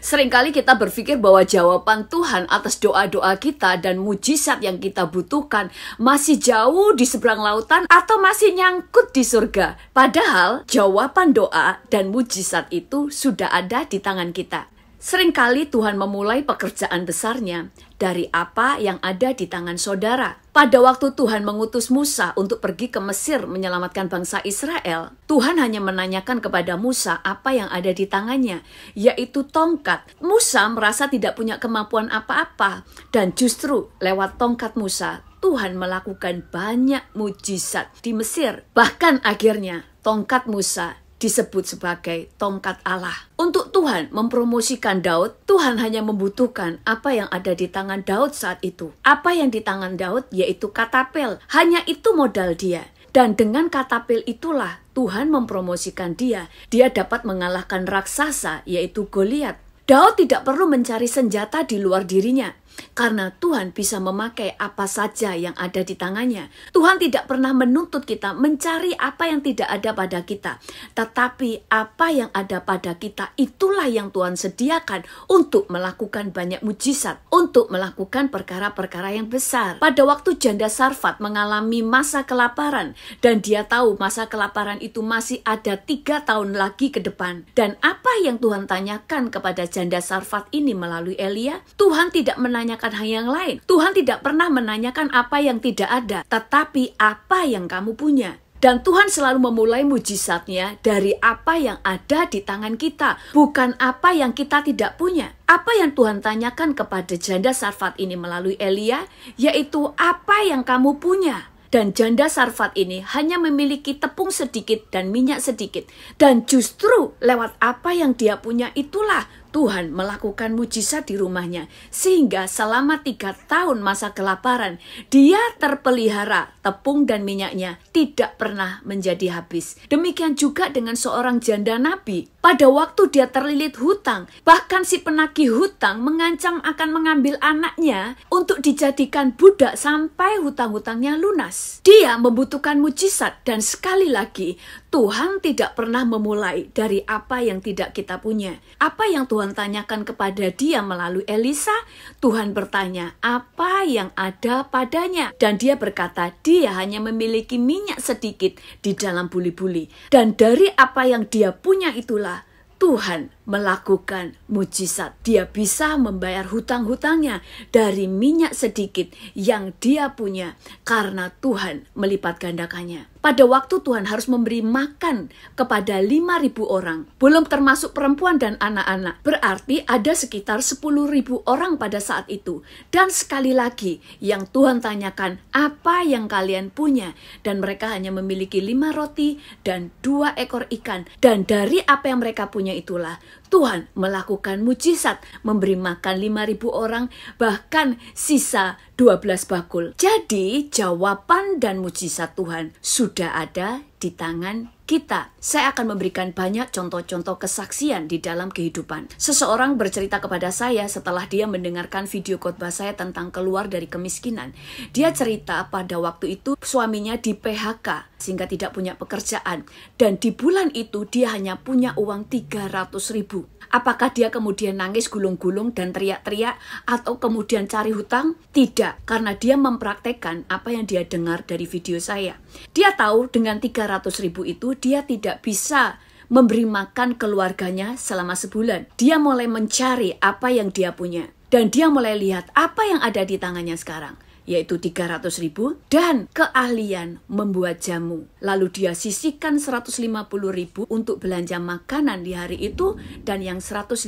Seringkali kita berpikir bahwa jawaban Tuhan atas doa-doa kita dan mujizat yang kita butuhkan masih jauh di seberang lautan atau masih nyangkut di surga. Padahal jawaban doa dan mujizat itu sudah ada di tangan kita. Seringkali Tuhan memulai pekerjaan besarnya dari apa yang ada di tangan saudara. Pada waktu Tuhan mengutus Musa untuk pergi ke Mesir menyelamatkan bangsa Israel, Tuhan hanya menanyakan kepada Musa apa yang ada di tangannya, yaitu tongkat. Musa merasa tidak punya kemampuan apa-apa, dan justru lewat tongkat Musa, Tuhan melakukan banyak mujizat di Mesir. Bahkan akhirnya tongkat Musa disebut sebagai tongkat Allah. Untuk Tuhan mempromosikan Daud, Tuhan hanya membutuhkan apa yang ada di tangan Daud saat itu. Apa yang di tangan Daud yaitu katapel. Hanya itu modal dia. Dan dengan katapel itulah Tuhan mempromosikan dia. Dia dapat mengalahkan raksasa yaitu Goliat. Daud tidak perlu mencari senjata di luar dirinya, karena Tuhan bisa memakai apa saja yang ada di tangannya. Tuhan tidak pernah menuntut kita mencari apa yang tidak ada pada kita. Tetapi apa yang ada pada kita, itulah yang Tuhan sediakan untuk melakukan banyak mujizat, untuk melakukan perkara-perkara yang besar. Pada waktu janda Sarfat mengalami masa kelaparan, dan dia tahu masa kelaparan itu masih ada 3 tahun lagi ke depan. Dan apa yang Tuhan tanyakan kepada janda Sarfat ini melalui Elia? Tuhan tidak menanyakan hal yang lain. Tuhan tidak pernah menanyakan apa yang tidak ada, tetapi apa yang kamu punya. Dan Tuhan selalu memulai mujizatnya dari apa yang ada di tangan kita, bukan apa yang kita tidak punya. Apa yang Tuhan tanyakan kepada janda Sarfat ini melalui Elia, yaitu apa yang kamu punya. Dan janda Sarfat ini hanya memiliki tepung sedikit dan minyak sedikit. Dan justru lewat apa yang dia punya itulah Tuhan melakukan mujizat di rumahnya. Sehingga selama 3 tahun masa kelaparan, dia terpelihara, tepung dan minyaknya tidak pernah menjadi habis. Demikian juga dengan seorang janda nabi. Pada waktu dia terlilit hutang, bahkan si penagih hutang mengancam akan mengambil anaknya untuk dijadikan budak sampai hutang-hutangnya lunas. Dia membutuhkan mujizat, dan sekali lagi Tuhan tidak pernah memulai dari apa yang tidak kita punya. Apa yang Tuhan tanyakan kepada dia melalui Elisa, Tuhan bertanya apa yang ada padanya. Dan dia berkata dia hanya memiliki minyak sedikit di dalam buli-buli. Dan dari apa yang dia punya itulah Tuhan melakukan mujizat. Dia bisa membayar hutang-hutangnya dari minyak sedikit yang dia punya karena Tuhan melipat gandakannya. Pada waktu Tuhan harus memberi makan kepada 5.000 orang, belum termasuk perempuan dan anak-anak. Berarti ada sekitar 10.000 orang pada saat itu. Dan sekali lagi yang Tuhan tanyakan, apa yang kalian punya? Dan mereka hanya memiliki 5 roti dan 2 ekor ikan. Dan dari apa yang mereka punya itulah Tuhan melakukan mujizat, memberi makan 5.000 orang, bahkan sisa 12 bakul. Jadi jawaban dan mujizat Tuhan sudah ada di tangan kita. Saya akan memberikan banyak contoh-contoh kesaksian di dalam kehidupan. Seseorang bercerita kepada saya setelah dia mendengarkan video khotbah saya tentang keluar dari kemiskinan. Dia cerita pada waktu itu suaminya di PHK sehingga tidak punya pekerjaan. Dan di bulan itu dia hanya punya uang 300.000. Apakah dia kemudian nangis gulung-gulung dan teriak-teriak atau kemudian cari hutang? Tidak, karena dia mempraktekkan apa yang dia dengar dari video saya. Dia tahu dengan 300.000 itu dia tidak bisa memberi makan keluarganya selama sebulan. Dia mulai mencari apa yang dia punya. Dan dia mulai lihat apa yang ada di tangannya sekarang, yaitu 300.000 dan keahlian membuat jamu. Lalu dia sisihkan 150.000 untuk belanja makanan di hari itu, dan yang 150.000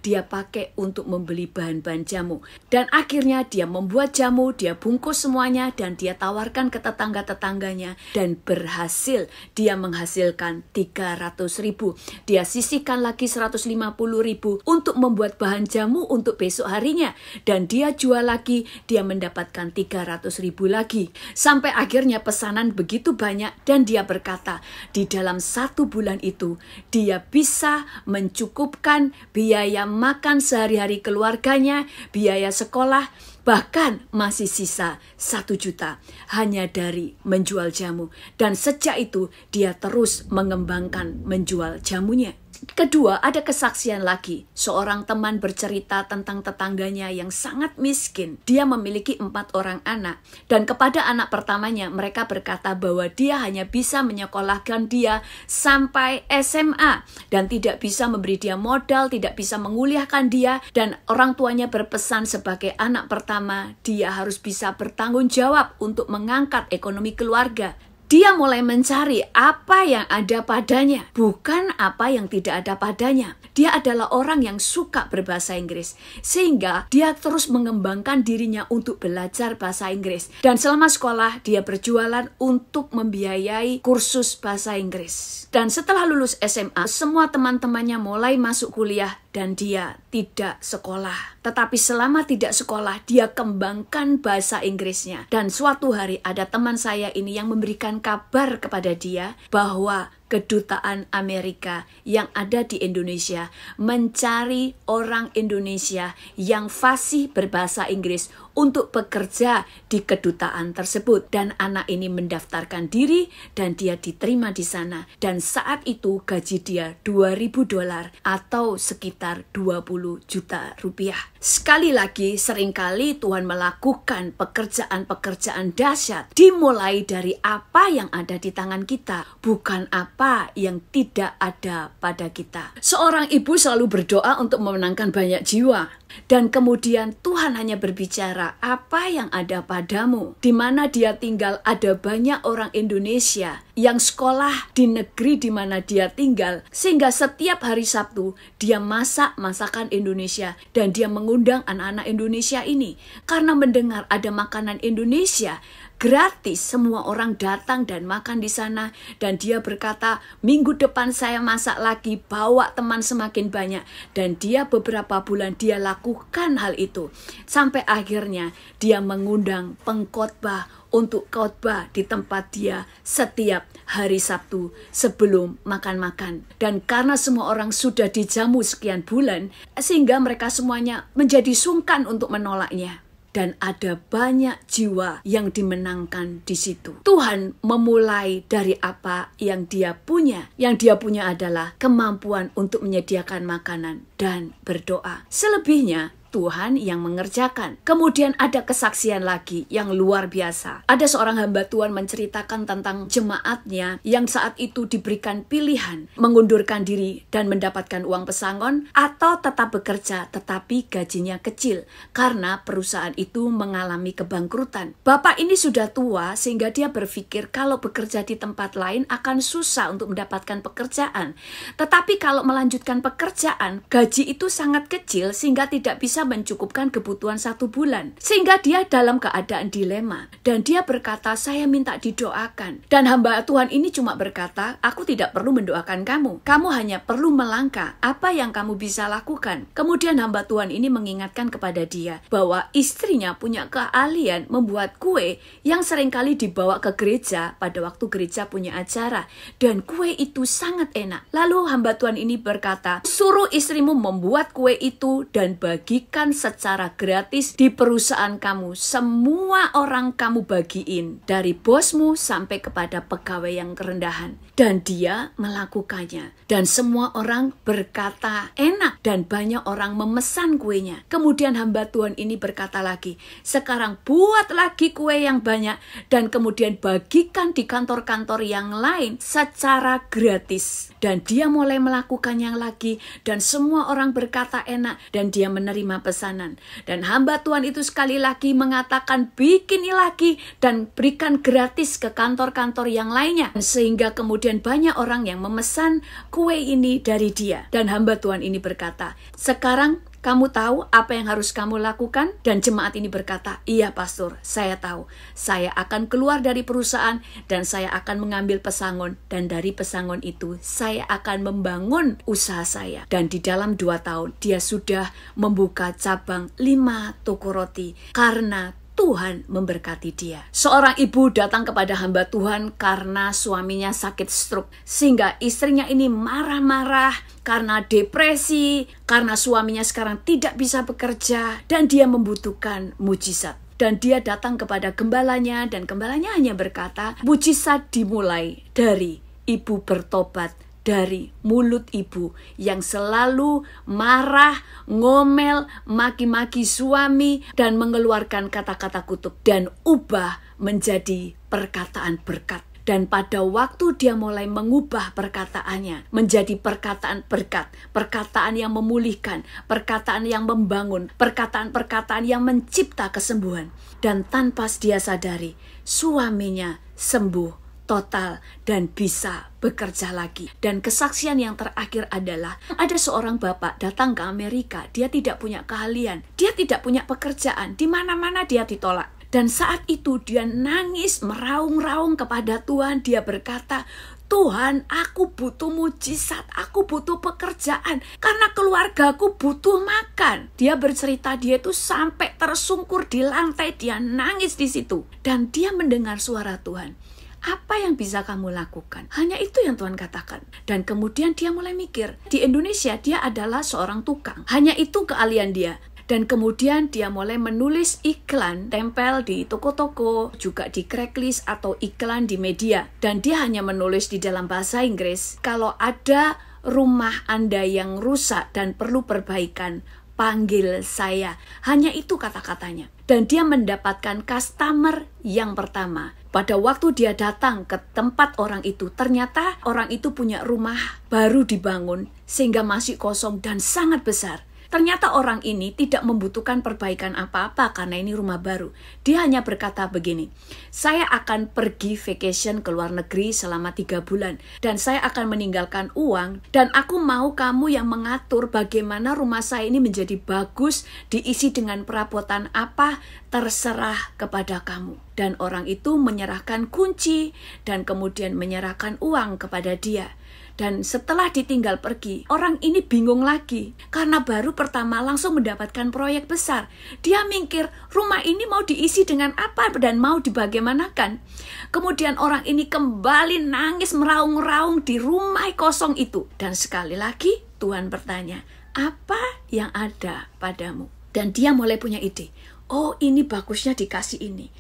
dia pakai untuk membeli bahan-bahan jamu. Dan akhirnya dia membuat jamu, dia bungkus semuanya, dan dia tawarkan ke tetangga-tetangganya, dan berhasil dia menghasilkan 300.000. Dia sisihkan lagi 150.000 untuk membuat bahan jamu untuk besok harinya, dan dia jual lagi, dia mendapatkan 300.000 lagi. Sampai akhirnya pesanan begitu banyak, dan dia berkata di dalam 1 bulan itu dia bisa mencukupkan biaya makan sehari-hari keluarganya, biaya sekolah, bahkan masih sisa 1 juta hanya dari menjual jamu. Dan sejak itu dia terus mengembangkan menjual jamunya. Kedua, ada kesaksian lagi. Seorang teman bercerita tentang tetangganya yang sangat miskin. Dia memiliki 4 orang anak. Dan kepada anak pertamanya, mereka berkata bahwa dia hanya bisa menyekolahkan dia sampai SMA. Dan tidak bisa memberi dia modal, tidak bisa menguliahkan dia. Dan orang tuanya berpesan sebagai anak pertama, dia harus bisa bertanggung jawab untuk mengangkat ekonomi keluarga. Dia mulai mencari apa yang ada padanya, bukan apa yang tidak ada padanya. Dia adalah orang yang suka berbahasa Inggris, sehingga dia terus mengembangkan dirinya untuk belajar bahasa Inggris. Dan selama sekolah, dia berjualan untuk membiayai kursus bahasa Inggris. Dan setelah lulus SMA, semua teman-temannya mulai masuk kuliah dan dia tidak sekolah. Tetapi selama tidak sekolah, dia kembangkan bahasa Inggrisnya. Dan suatu hari ada teman saya ini yang memberikan kabar kepada dia bahwa Kedutaan Amerika yang ada di Indonesia mencari orang Indonesia yang fasih berbahasa Inggris untuk bekerja di kedutaan tersebut. Dan anak ini mendaftarkan diri dan dia diterima di sana. Dan saat itu gaji dia $2.000 atau sekitar 20 juta rupiah. Sekali lagi, seringkali Tuhan melakukan pekerjaan-pekerjaan dahsyat dimulai dari apa yang ada di tangan kita, bukan apa yang tidak ada pada kita. Seorang ibu selalu berdoa untuk memenangkan banyak jiwa. Dan kemudian Tuhan hanya berbicara apa yang ada padamu. Di mana dia tinggal ada banyak orang Indonesia yang sekolah di negeri di mana dia tinggal. Sehingga setiap hari Sabtu dia masak masakan Indonesia. Dan dia mengundang anak-anak Indonesia ini. Karena mendengar ada makanan Indonesia gratis, semua orang datang dan makan di sana. Dan dia berkata, minggu depan saya masak lagi, bawa teman semakin banyak. Dan dia beberapa bulan dia lakukan hal itu. Sampai akhirnya dia mengundang pengkhotbah untuk khotbah di tempat dia setiap hari Sabtu sebelum makan-makan. Dan karena semua orang sudah dijamu sekian bulan, sehingga mereka semuanya menjadi sungkan untuk menolaknya. Dan ada banyak jiwa yang dimenangkan di situ. Tuhan memulai dari apa yang dia punya. Yang dia punya adalah kemampuan untuk menyediakan makanan dan berdoa. Selebihnya Tuhan yang mengerjakan. Kemudian ada kesaksian lagi yang luar biasa. Ada seorang hamba Tuhan menceritakan tentang jemaatnya yang saat itu diberikan pilihan mengundurkan diri dan mendapatkan uang pesangon atau tetap bekerja tetapi gajinya kecil karena perusahaan itu mengalami kebangkrutan. Bapak ini sudah tua sehingga dia berpikir kalau bekerja di tempat lain akan susah untuk mendapatkan pekerjaan. Tetapi kalau melanjutkan pekerjaan, gaji itu sangat kecil sehingga tidak bisa mencukupkan kebutuhan 1 bulan. Sehingga dia dalam keadaan dilema. Dan dia berkata, saya minta didoakan. Dan hamba Tuhan ini cuma berkata, aku tidak perlu mendoakan kamu. Kamu hanya perlu melangkah. Apa yang kamu bisa lakukan? Kemudian hamba Tuhan ini mengingatkan kepada dia bahwa istrinya punya keahlian membuat kue yang seringkali dibawa ke gereja pada waktu gereja punya acara. Dan kue itu sangat enak. Lalu hamba Tuhan ini berkata, suruh istrimu membuat kue itu dan bagi secara gratis di perusahaan kamu. Semua orang kamu bagiin, dari bosmu sampai kepada pegawai yang kerendahan. Dan dia melakukannya. Dan semua orang berkata enak dan banyak orang memesan kuenya. Kemudian hamba Tuhan ini berkata lagi, sekarang buat lagi kue yang banyak dan kemudian bagikan di kantor-kantor yang lain secara gratis. Dan dia mulai melakukannya lagi dan semua orang berkata enak dan dia menerima pesanan. Dan hamba Tuhan itu sekali lagi mengatakan bikin lagi dan berikan gratis ke kantor-kantor yang lainnya. Sehingga kemudian banyak orang yang memesan kue ini dari dia. Dan hamba Tuhan ini berkata, sekarang kamu tahu apa yang harus kamu lakukan? Dan jemaat ini berkata, iya pastor, saya tahu. Saya akan keluar dari perusahaan dan saya akan mengambil pesangon. Dan dari pesangon itu saya akan membangun usaha saya. Dan di dalam 2 tahun dia sudah membuka cabang 5 toko roti karena Tuhan memberkati dia. Seorang ibu datang kepada hamba Tuhan karena suaminya sakit stroke. Sehingga istrinya ini marah-marah karena depresi, karena suaminya sekarang tidak bisa bekerja dan dia membutuhkan mujizat. Dan dia datang kepada gembalanya dan gembalanya hanya berkata, mujizat dimulai dari ibu bertobat dari mulut ibu yang selalu marah, ngomel, maki-maki suami, dan mengeluarkan kata-kata kutuk, dan ubah menjadi perkataan berkat. Dan pada waktu dia mulai mengubah perkataannya menjadi perkataan berkat, perkataan yang memulihkan, perkataan yang membangun, perkataan-perkataan yang mencipta kesembuhan. Dan tanpa dia sadari, suaminya sembuh total dan bisa bekerja lagi. Dan kesaksian yang terakhir adalah ada seorang bapak datang ke Amerika. Dia tidak punya keahlian, dia tidak punya pekerjaan, di mana-mana dia ditolak. Dan saat itu dia nangis meraung-raung kepada Tuhan. Dia berkata, Tuhan, aku butuh mujizat, aku butuh pekerjaan, karena keluargaku butuh makan. Dia bercerita, dia itu sampai tersungkur di lantai, dia nangis di situ. Dan dia mendengar suara Tuhan. Apa yang bisa kamu lakukan? Hanya itu yang Tuhan katakan. Dan kemudian dia mulai mikir, di Indonesia dia adalah seorang tukang. Hanya itu keahlian dia. Dan kemudian dia mulai menulis iklan, tempel di toko-toko, juga di Craigslist atau iklan di media. Dan dia hanya menulis di dalam bahasa Inggris, kalau ada rumah Anda yang rusak dan perlu perbaikan, panggil saya. Hanya itu kata-katanya. Dan dia mendapatkan customer yang pertama. Pada waktu dia datang ke tempat orang itu, ternyata orang itu punya rumah baru dibangun, sehingga masih kosong dan sangat besar. Ternyata orang ini tidak membutuhkan perbaikan apa-apa karena ini rumah baru. Dia hanya berkata begini, saya akan pergi vacation ke luar negeri selama 3 bulan. Dan saya akan meninggalkan uang. Dan aku mau kamu yang mengatur bagaimana rumah saya ini menjadi bagus, diisi dengan perabotan apa, terserah kepada kamu. Dan orang itu menyerahkan kunci dan kemudian menyerahkan uang kepada dia. Dan setelah ditinggal pergi, orang ini bingung lagi. Karena baru pertama langsung mendapatkan proyek besar. Dia mikir, rumah ini mau diisi dengan apa dan mau dibagaimanakan. Kemudian orang ini kembali nangis meraung-raung di rumah kosong itu. Dan sekali lagi Tuhan bertanya, apa yang ada padamu? Dan dia mulai punya ide. Oh, ini bagusnya dikasih ini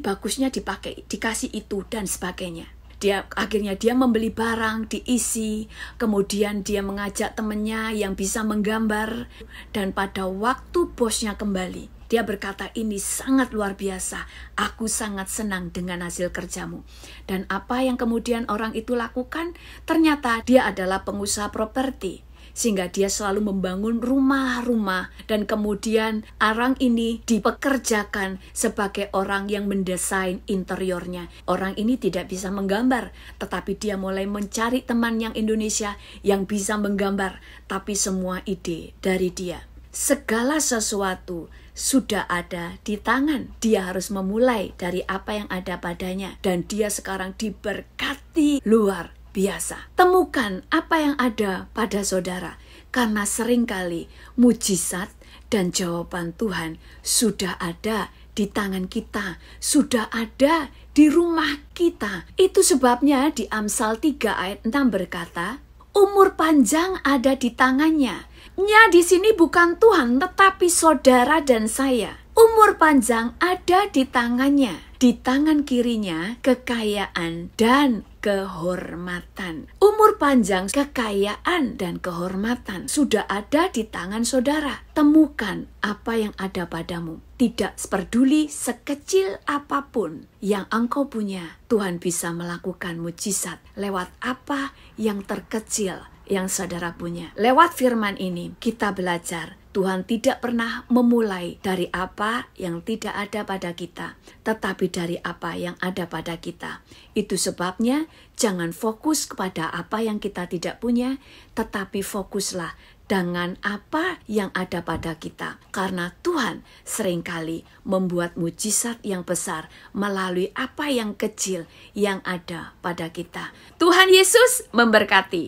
bagusnya dipakai, dikasih itu, dan sebagainya. Akhirnya dia membeli barang, diisi, kemudian dia mengajak temannya yang bisa menggambar, dan pada waktu bosnya kembali, dia berkata, ini sangat luar biasa, aku sangat senang dengan hasil kerjamu. Dan apa yang kemudian orang itu lakukan? Ternyata dia adalah pengusaha properti. Sehingga dia selalu membangun rumah-rumah, dan kemudian orang ini dipekerjakan sebagai orang yang mendesain interiornya. Orang ini tidak bisa menggambar, tetapi dia mulai mencari teman yang Indonesia yang bisa menggambar, tapi semua ide dari dia. Segala sesuatu sudah ada di tangan. Dia harus memulai dari apa yang ada padanya, dan dia sekarang diberkati luar biasa. Temukan apa yang ada pada saudara, karena seringkali mujizat dan jawaban Tuhan sudah ada di tangan kita, sudah ada di rumah kita. Itu sebabnya di Amsal 3 ayat 6 berkata, umur panjang ada di tangannya. Nya di sini bukan Tuhan, tetapi saudara dan saya. Umur panjang ada di tangannya. Di tangan kirinya kekayaan dan kehormatan. Umur panjang, kekayaan, dan kehormatan sudah ada di tangan saudara. Temukan apa yang ada padamu. Tidak peduli sekecil apapun yang engkau punya, Tuhan bisa melakukan mujizat lewat apa yang terkecil yang saudara punya. Lewat firman ini kita belajar, Tuhan tidak pernah memulai dari apa yang tidak ada pada kita, tetapi dari apa yang ada pada kita. Itu sebabnya jangan fokus kepada apa yang kita tidak punya, tetapi fokuslah dengan apa yang ada pada kita. Karena Tuhan seringkali membuat mujizat yang besar melalui apa yang kecil yang ada pada kita. Tuhan Yesus memberkati.